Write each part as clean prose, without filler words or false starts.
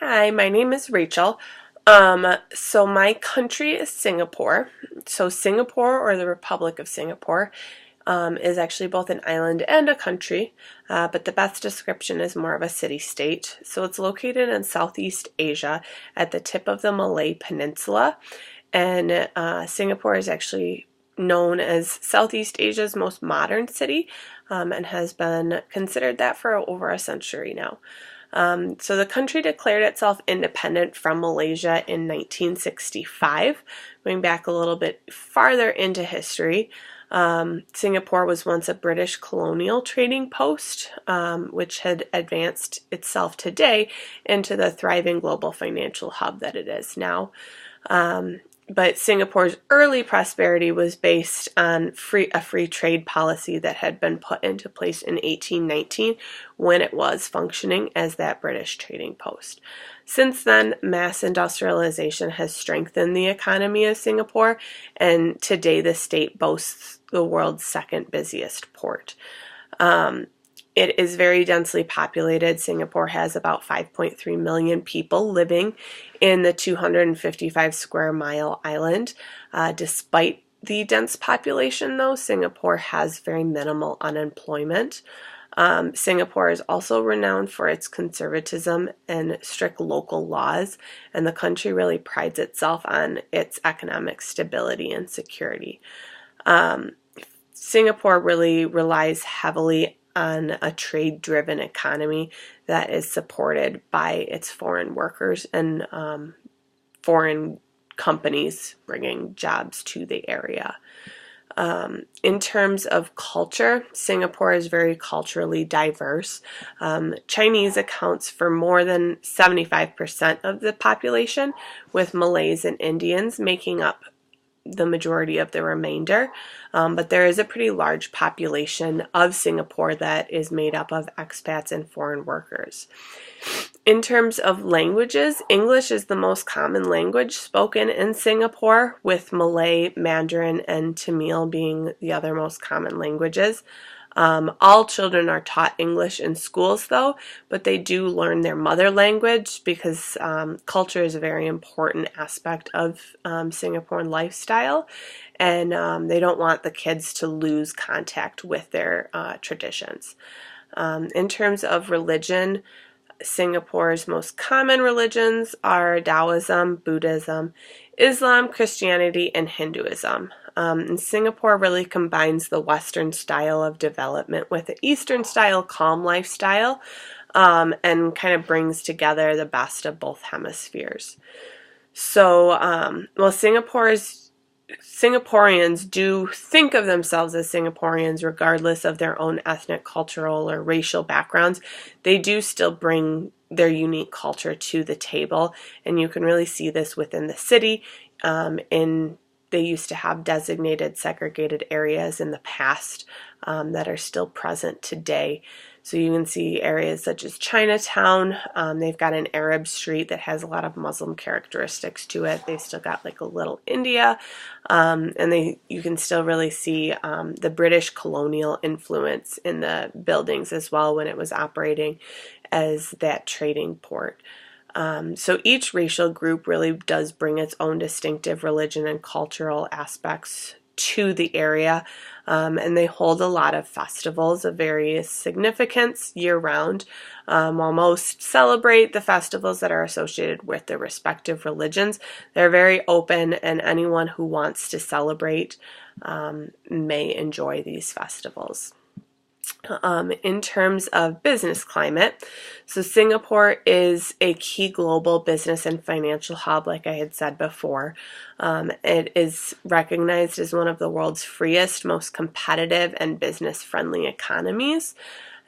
Hi, my name is Rachel. So my country is Singapore. So Singapore, or the Republic of Singapore, is actually both an island and a country, but the best description is more of a city-state. So it's located in Southeast Asia at the tip of the Malay Peninsula, and Singapore is actually known as Southeast Asia's most modern city, and has been considered that for over a century now. So the country declared itself independent from Malaysia in 1965. Going back a little bit farther into history, Singapore was once a British colonial trading post, which had advanced itself today into the thriving global financial hub that it is now. But Singapore's early prosperity was based on a free trade policy that had been put into place in 1819 when it was functioning as that British trading post. Since then, mass industrialization has strengthened the economy of Singapore, and today the state boasts the world's second busiest port. It is very densely populated. Singapore has about 5.3 million people living in the 255 square mile island. Despite the dense population, though, Singapore has very minimal unemployment. Singapore is also renowned for its conservatism and strict local laws, and the country really prides itself on its economic stability and security. Singapore really relies heavily on a trade-driven economy that is supported by its foreign workers and foreign companies bringing jobs to the area. In terms of culture, Singapore is very culturally diverse. Chinese accounts for more than 75% of the population, with Malays and Indians making up the majority of the remainder, but there is a pretty large population of Singapore that is made up of expats and foreign workers. In terms of languages, English is the most common language spoken in Singapore, with Malay, Mandarin, and Tamil being the other most common languages. All children are taught English in schools, though, but they do learn their mother language because culture is a very important aspect of Singaporean lifestyle, and they don't want the kids to lose contact with their traditions. In terms of religion, Singapore's most common religions are Taoism, Buddhism, Islam, Christianity, and Hinduism. And Singapore really combines the Western style of development with the Eastern style calm lifestyle, and kind of brings together the best of both hemispheres. So, Singaporeans do think of themselves as Singaporeans regardless of their own ethnic, cultural, or racial backgrounds. They do still bring their unique culture to the table, and you can really see this within the city. They used to have designated segregated areas in the past that are still present today. So you can see areas such as Chinatown. They've got an Arab street that has a lot of Muslim characteristics to it. They've still got like a little India, and you can still really see the British colonial influence in the buildings as well when it was operating as that trading port. So each racial group really does bring its own distinctive religion and cultural aspects to the area, and they hold a lot of festivals of various significance year-round. While most celebrate the festivals that are associated with their respective religions, they're very open, and anyone who wants to celebrate may enjoy these festivals. In terms of business climate, so Singapore is a key global business and financial hub, like I had said before. It is recognized as one of the world's freest, most competitive, and business-friendly economies.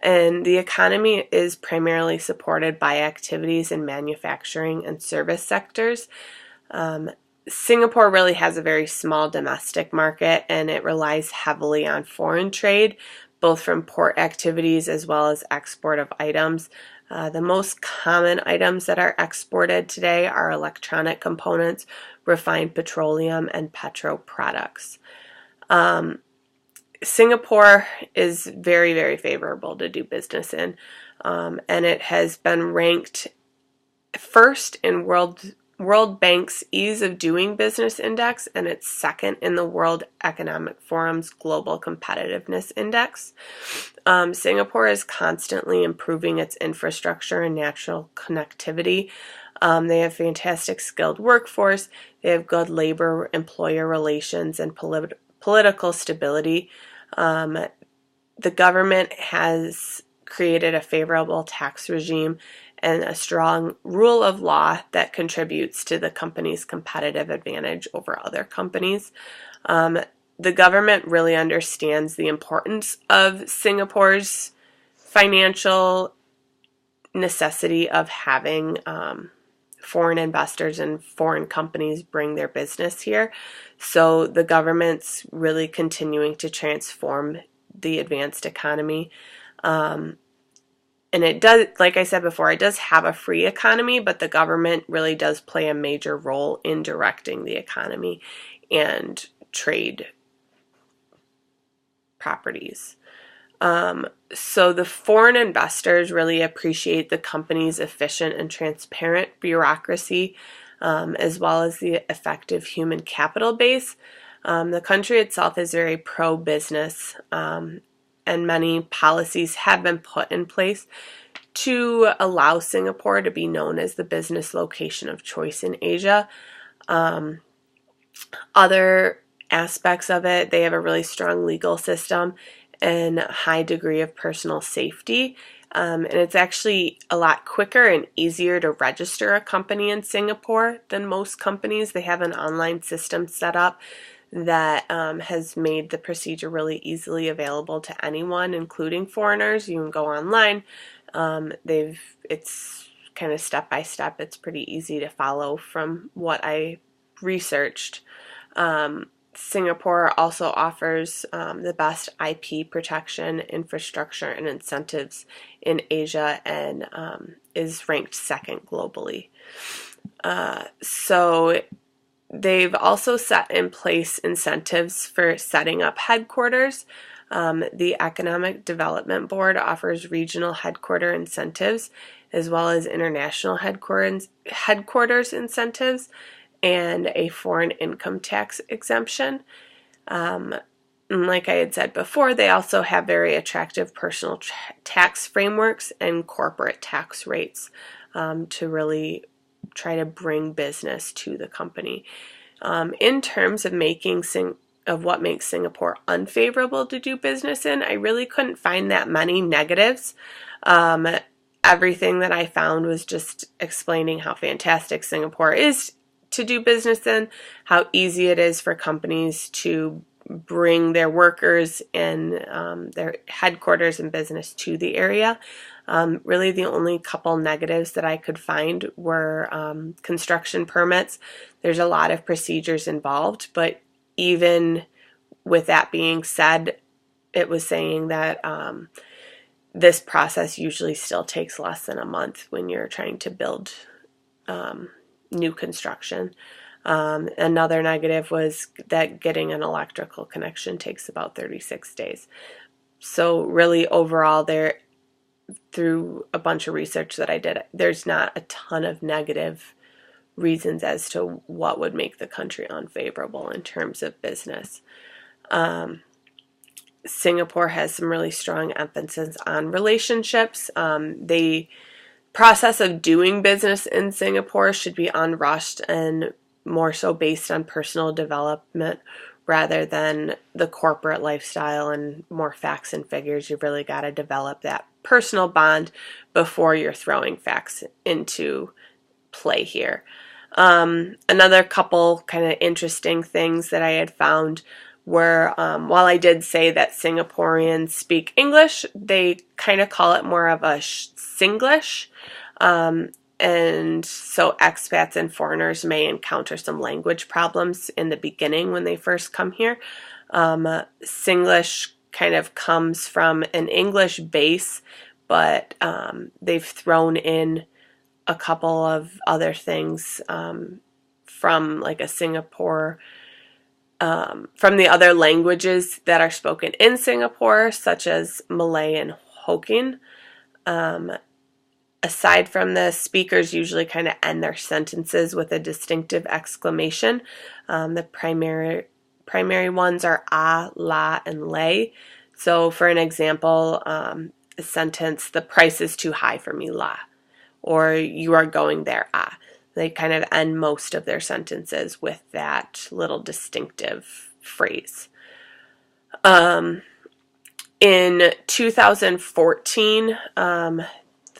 And the economy is primarily supported by activities in manufacturing and service sectors. Singapore really has a very small domestic market, and it relies heavily on foreign trade, both from port activities as well as export of items. The most common items that are exported today are electronic components, refined petroleum, and petro products. Singapore is very, very favorable to do business in, and it has been ranked first in World Bank's Ease of Doing Business Index, and it's second in the World Economic Forum's Global Competitiveness Index. Singapore is constantly improving its infrastructure and natural connectivity. They have fantastic skilled workforce. They have good labor-employer relations and political stability. The government has created a favorable tax regime and a strong rule of law that contributes to the company's competitive advantage over other companies. The government really understands the importance of Singapore's financial necessity of having foreign investors and foreign companies bring their business here. So the government's really continuing to transform the advanced economy. And it does, like I said before, it does have a free economy, but the government really does play a major role in directing the economy and trade properties. So the foreign investors really appreciate the company's efficient and transparent bureaucracy, as well as the effective human capital base. The country itself is very pro-business, and many policies have been put in place to allow Singapore to be known as the business location of choice in Asia. Other aspects of it, they have a really strong legal system and a high degree of personal safety. And it's actually a lot quicker and easier to register a company in Singapore than most companies. They have an online system set up that has made the procedure really easily available to anyone, including foreigners. You can go online. It's kind of step by step. It's pretty easy to follow from what I researched. Singapore also offers the best IP protection, infrastructure, and incentives in Asia, and is ranked second globally. So they've also set in place incentives for setting up headquarters. The Economic Development Board offers regional headquarter incentives as well as international headquarters incentives and a foreign income tax exemption. And like I had said before, they also have very attractive personal tax frameworks and corporate tax rates to really try to bring business to the company. In terms of what makes Singapore unfavorable to do business in, I really couldn't find that many negatives. Everything that I found was just explaining how fantastic Singapore is to do business in, how easy it is for companies to bring their workers and their headquarters and business to the area. Really the only couple negatives that I could find were construction permits. There's a lot of procedures involved, but even with that being said, it was saying that this process usually still takes less than a month when you're trying to build new construction. Another negative was that getting an electrical connection takes about 36 days. So really overall, through a bunch of research that I did, there's not a ton of negative reasons as to what would make the country unfavorable in terms of business. Singapore has some really strong emphasis on relationships. The process of doing business in Singapore should be unrushed and more so based on personal development rather than the corporate lifestyle and more facts and figures. You've really got to develop that personal bond before you're throwing facts into play here. Another couple kind of interesting things that I had found were, while I did say that Singaporeans speak English, they kind of call it more of a Singlish. And so expats and foreigners may encounter some language problems in the beginning when they first come here. Singlish kind of comes from an English base, but they've thrown in a couple of other things from like a Singapore, from the other languages that are spoken in Singapore, such as Malay and Hokkien. Aside from this, speakers usually kind of end their sentences with a distinctive exclamation. The primary ones are ah, la, and lay. So for an example, a sentence, the price is too high for me, la, or you are going there, ah. They kind of end most of their sentences with that little distinctive phrase. In 2014,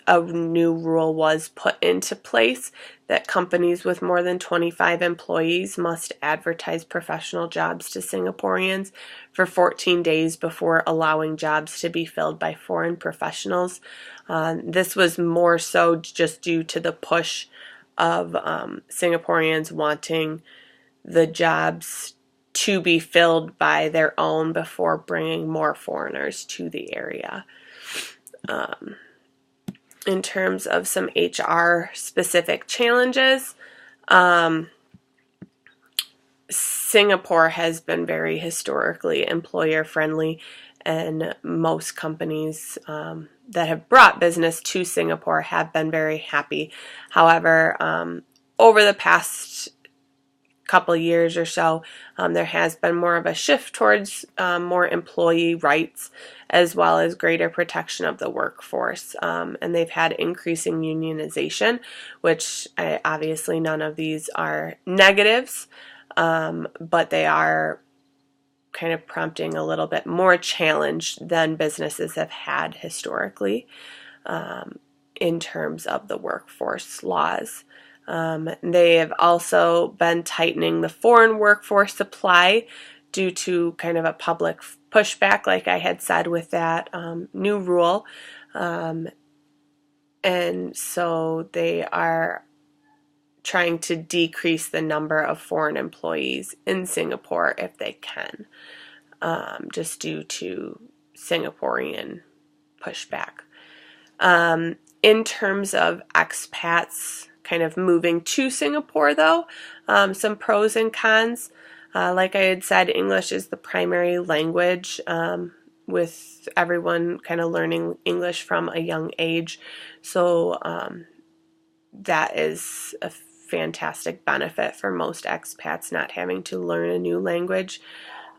a new rule was put into place that companies with more than 25 employees must advertise professional jobs to Singaporeans for 14 days before allowing jobs to be filled by foreign professionals. This was more so just due to the push of Singaporeans wanting the jobs to be filled by their own before bringing more foreigners to the area. In terms of some HR specific challenges, Singapore has been very historically employer friendly, and most companies that have brought business to Singapore have been very happy. However, over the past couple years or so, there has been more of a shift towards more employee rights as well as greater protection of the workforce. And they've had increasing unionization, which obviously none of these are negatives, but they are kind of prompting a little bit more challenge than businesses have had historically in terms of the workforce laws. They have also been tightening the foreign workforce supply due to kind of a public pushback, like I had said with that new rule. And so they are trying to decrease the number of foreign employees in Singapore if they can, just due to Singaporean pushback. In terms of expats kind of moving to Singapore, though, some pros and cons. Like I had said, English is the primary language, with everyone kind of learning English from a young age. So that is a fantastic benefit for most expats, not having to learn a new language.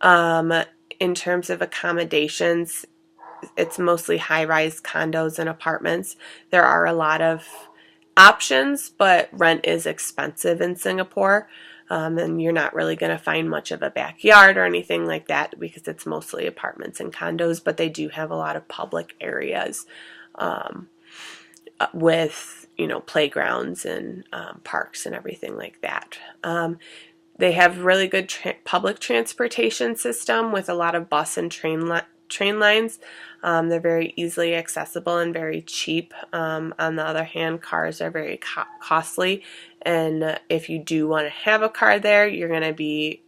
In terms of accommodations, it's mostly high-rise condos and apartments. There are a lot of options, but rent is expensive in Singapore, and you're not really going to find much of a backyard or anything like that because it's mostly apartments and condos, but they do have a lot of public areas with, playgrounds and parks and everything like that. They have really good public transportation system with a lot of bus and train lines. They're very easily accessible and very cheap. On the other hand, cars are very costly, and if you do want to have a car there, you're going to be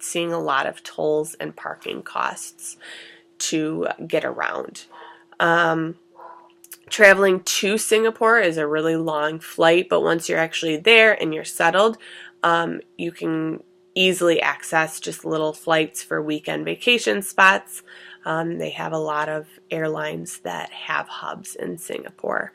seeing a lot of tolls and parking costs to get around. Traveling to Singapore is a really long flight, but once you're actually there and you're settled, you can easily access just little flights for weekend vacation spots. They have a lot of airlines that have hubs in Singapore.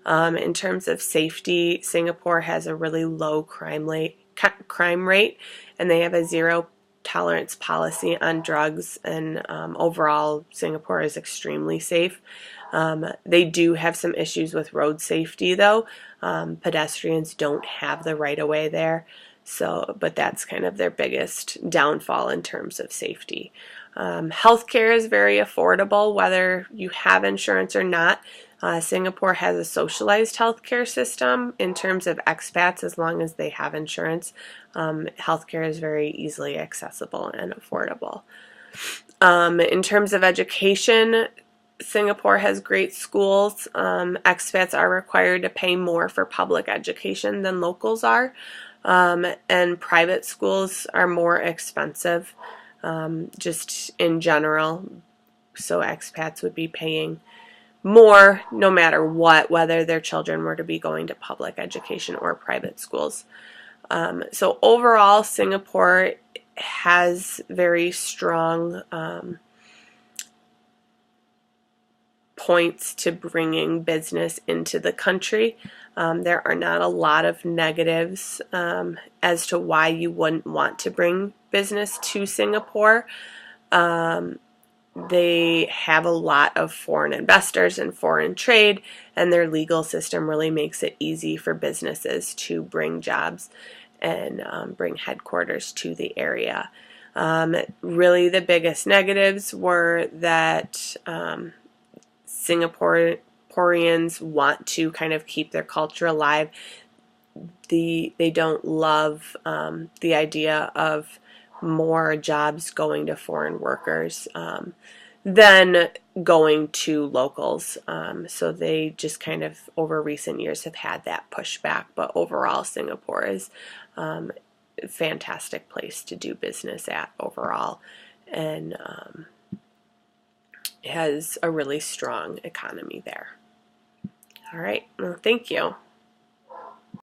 In terms of safety, Singapore has a really low crime rate, and they have a zero tolerance policy on drugs, and overall Singapore is extremely safe. They do have some issues with road safety, though. Pedestrians don't have the right-of-way there, but that's kind of their biggest downfall in terms of safety. Healthcare is very affordable, whether you have insurance or not. Singapore has a socialized healthcare system in terms of expats. As long as they have insurance, healthcare is very easily accessible and affordable. In terms of education, Singapore has great schools. Expats are required to pay more for public education than locals are, and private schools are more expensive, just in general. So expats would be paying more no matter what, whether their children were to be going to public education or private schools. So overall, Singapore has very strong points to bringing business into the country. There are not a lot of negatives as to why you wouldn't want to bring business to Singapore. They have a lot of foreign investors and foreign trade, and their legal system really makes it easy for businesses to bring jobs and bring headquarters to the area. Really, the biggest negatives were that Singaporeans want to kind of keep their culture alive. They don't love the idea of more jobs going to foreign workers than going to locals. So they just kind of over recent years have had that pushback. But overall, Singapore is a fantastic place to do business at overall, and has a really strong economy there. All right, well, thank you.